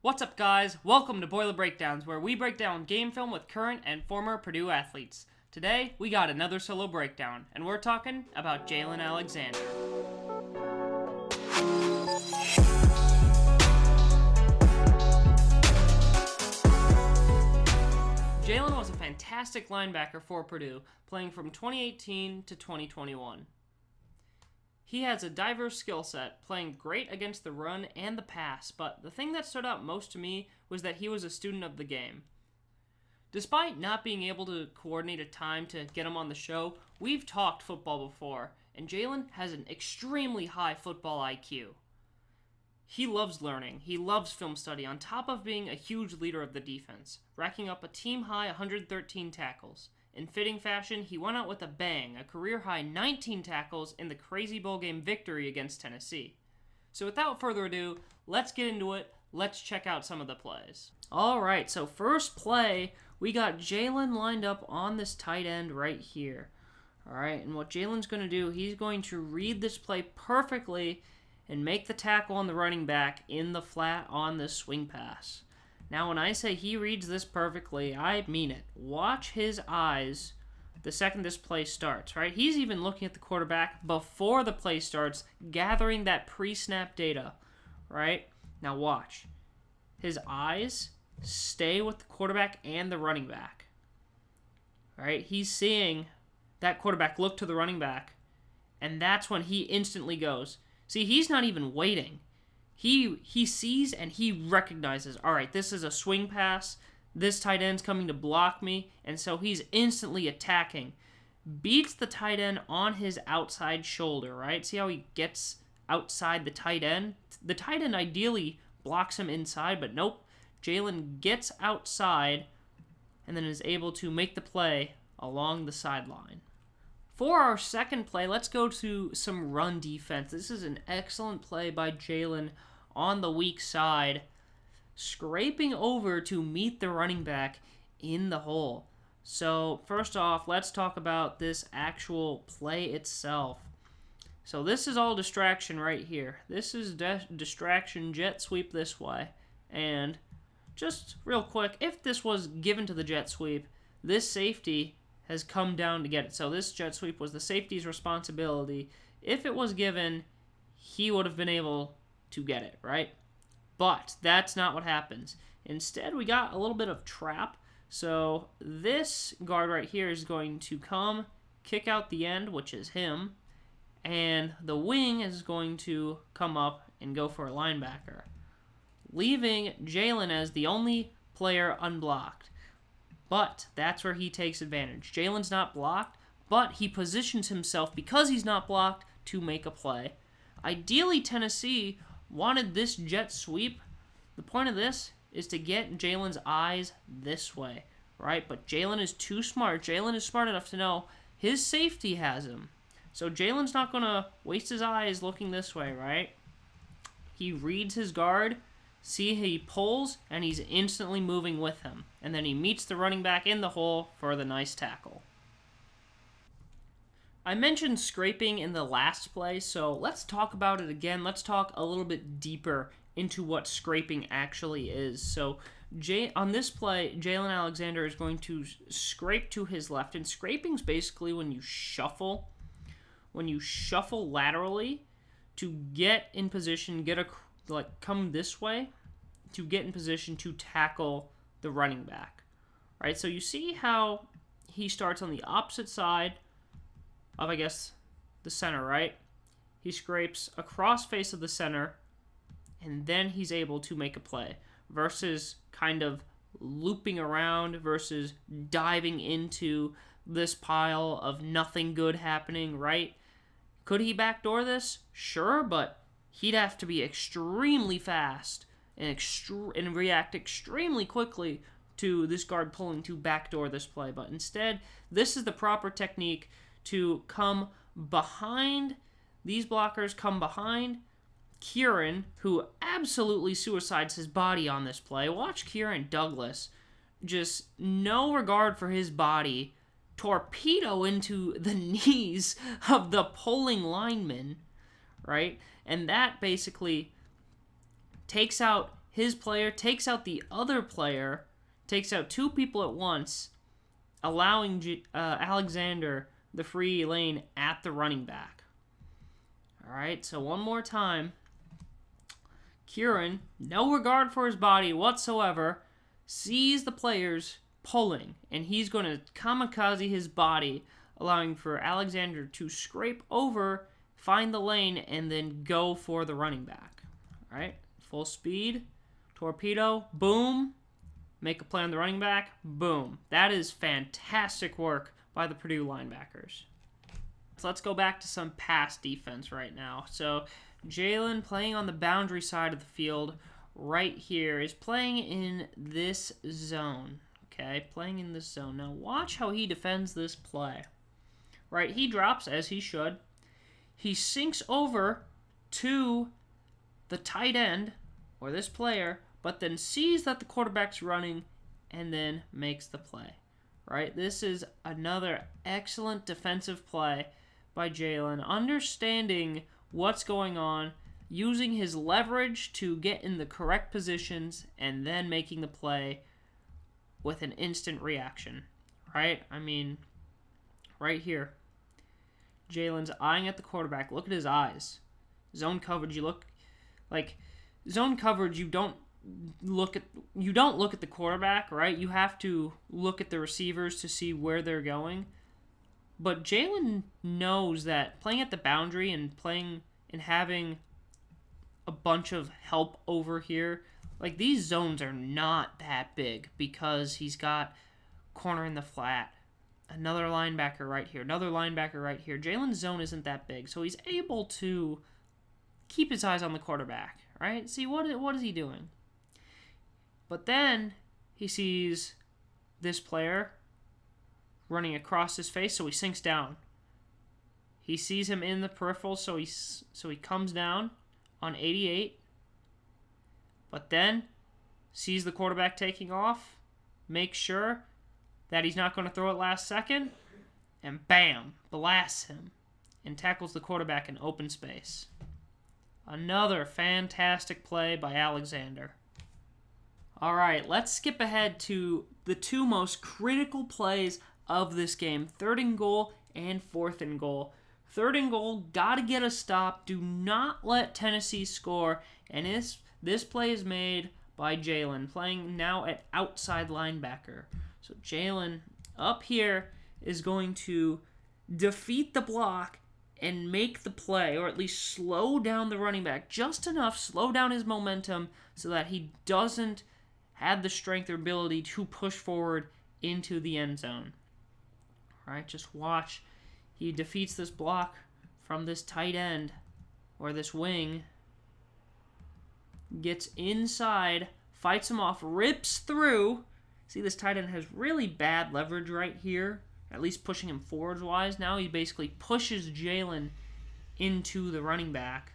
What's up, guys? Welcome to Boiler Breakdowns, where we break down game film with current and former Purdue athletes. Today, we got another solo breakdown, and we're talking about Jaylan Alexander. Jaylan was a fantastic linebacker for Purdue, playing from 2018 to 2021. He has a diverse skill set, playing great against the run and the pass, but the thing that stood out most to me was that he was a student of the game. Despite not being able to coordinate a time to get him on the show, we've talked football before, and Jaylan has an extremely high football IQ. He loves learning, he loves film study, on top of being a huge leader of the defense, racking up a team-high 113 tackles. In fitting fashion, he went out with a bang, a career-high 19 tackles in the crazy bowl game victory against Tennessee. So without further ado, let's get into it. Let's check out some of the plays. Alright, so first play, we got Jaylan lined up on this tight end right here. Alright, and what Jaylan's going to do, he's going to read this play perfectly and make the tackle on the running back in the flat on this swing pass. Now, when I say he reads this perfectly, I mean it. Watch his eyes the second this play starts, right? He's even looking at the quarterback before the play starts, gathering that pre-snap data, right? Now watch. His eyes stay with the quarterback and the running back, right? He's seeing that quarterback look to the running back, and that's when he instantly goes. See, he's not even waiting. He sees and he recognizes, all right, this is a swing pass, this tight end's coming to block me, and so he's instantly attacking. Beats the tight end on his outside shoulder, right? See how he gets outside the tight end? The tight end ideally blocks him inside, but nope. Jaylan gets outside and then is able to make the play along the sideline. For our second play, let's go to some run defense. This is an excellent play by Jaylan on the weak side, scraping over to meet the running back in the hole. So first off, let's talk about this actual play itself. So this is all distraction right here. This is distraction, jet sweep this way. And just real quick, if this was given to the jet sweep, this safety has come down to get it. So this jet sweep was the safety's responsibility. If it was given, he would have been able to get it, right? But that's not what happens. Instead, we got a little bit of trap. So this guard right here is going to come, kick out the end, which is him, and the wing is going to come up and go for a linebacker, leaving Jaylan as the only player unblocked. But that's where he takes advantage. Jaylan's not blocked, but he positions himself, because he's not blocked, to make a play. Ideally, Tennessee wanted this jet sweep. The point of this is to get Jaylan's eyes this way, right? But Jaylan is too smart. Jaylan is smart enough to know his safety has him. So Jaylan's not going to waste his eyes looking this way, right? He reads his guard. See, he pulls, and he's instantly moving with him. And then he meets the running back in the hole for the nice tackle. I mentioned scraping in the last play, so let's talk about it again. Let's talk a little bit deeper into what scraping actually is. So on this play, Jaylan Alexander is going to scrape to his left. And scraping's basically when you shuffle laterally to get in position, come this way to get in position to tackle the running back, right? So you see how he starts on the opposite side of, I guess, the center, right? He scrapes across face of the center, and then he's able to make a play versus kind of looping around versus diving into this pile of nothing good happening, right? Could he backdoor this? Sure, but he'd have to be extremely fast and react extremely quickly to this guard pulling to backdoor this play. But instead, this is the proper technique to come behind. These blockers come behind Kieran, who absolutely suicides his body on this play. Watch Kieran Douglas, just no regard for his body, torpedo into the knees of the pulling lineman, right? And that basically takes out his player takes out the other player, takes out two people at once, allowing Alexander the free lane at the running back. All right, so one more time. Kieran, no regard for his body whatsoever, sees the players pulling, and he's going to kamikaze his body, allowing for Alexander to scrape over, find the lane, and then go for the running back. All right, full speed, torpedo, boom, make a play on the running back, boom. That is fantastic work by the Purdue linebackers. So let's go back to some pass defense right now. So Jaylan, playing on the boundary side of the field right here, is playing in this zone. Okay, playing in this zone. Now watch how he defends this play. Right, he drops as he should. He sinks over to the tight end, or this player, but then sees that the quarterback's running and then makes the play. Right, this is another excellent defensive play by Jaylan, understanding what's going on, using his leverage to get in the correct positions, and then making the play with an instant reaction. Right? I mean, right here. Jaylan's eyeing at the quarterback. Look at his eyes. Zone coverage, you don't look at the quarterback, right? You have to look at the receivers to see where they're going. But Jaylan knows that playing at the boundary and playing and having a bunch of help over here, like, these zones are not that big because he's got corner in the flat, another linebacker right here, another linebacker right here. Jaylan's zone isn't that big, so he's able to keep his eyes on the quarterback, right? See, what is he doing? But then he sees this player running across his face, so he sinks down. He sees him in the peripheral, so he comes down on 88, but then sees the quarterback taking off, makes sure that he's not going to throw it last second, and bam, blasts him and tackles the quarterback in open space. Another fantastic play by Alexander. All right, let's skip ahead to the two most critical plays of this game, 3rd and goal and 4th and goal. 3rd and goal, got to get a stop. Do not let Tennessee score. And this play is made by Jaylan, playing now at outside linebacker. So Jaylan up here is going to defeat the block and make the play, or at least slow down the running back just enough, slow down his momentum so that he doesn't have the strength or ability to push forward into the end zone. All right, just watch. He defeats this block from this tight end, or this wing, gets inside, fights him off, rips through. See, this tight end has really bad leverage right here, at least pushing him forwards-wise. Now he basically pushes Jaylan into the running back.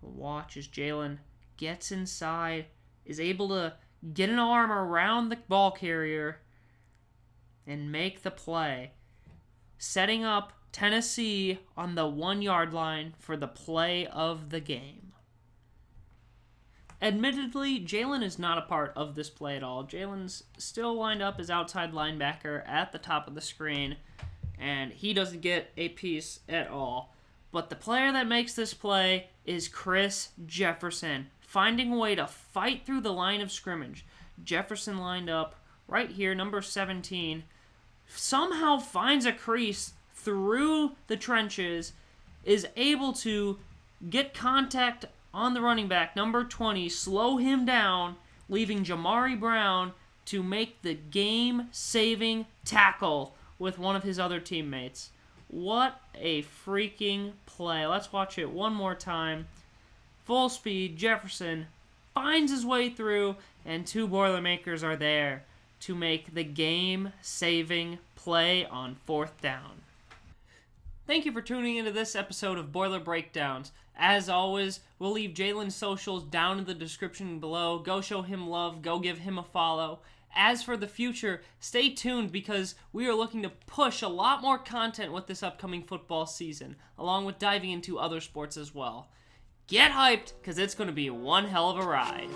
Watch as Jaylan gets inside, is able to get an arm around the ball carrier and make the play, setting up Tennessee on the 1-yard line for the play of the game. Admittedly, Jaylan is not a part of this play at all. Jaylan's still lined up as outside linebacker at the top of the screen, and he doesn't get a piece at all. But the player that makes this play is Chris Jefferson, finding a way to fight through the line of scrimmage. Jefferson lined up right here, number 17, somehow finds a crease through the trenches, is able to get contact on the running back, number 20, slow him down, leaving Jamari Brown to make the game-saving tackle with one of his other teammates. What a freaking play. Let's watch it one more time. Full speed, Jefferson finds his way through, and two Boilermakers are there to make the game-saving play on 4th down. Thank you for tuning into this episode of Boiler Breakdowns. As always, we'll leave Jaylan's socials down in the description below. Go show him love. Go give him a follow. As for the future, stay tuned because we are looking to push a lot more content with this upcoming football season, along with diving into other sports as well. Get hyped, because it's going to be one hell of a ride.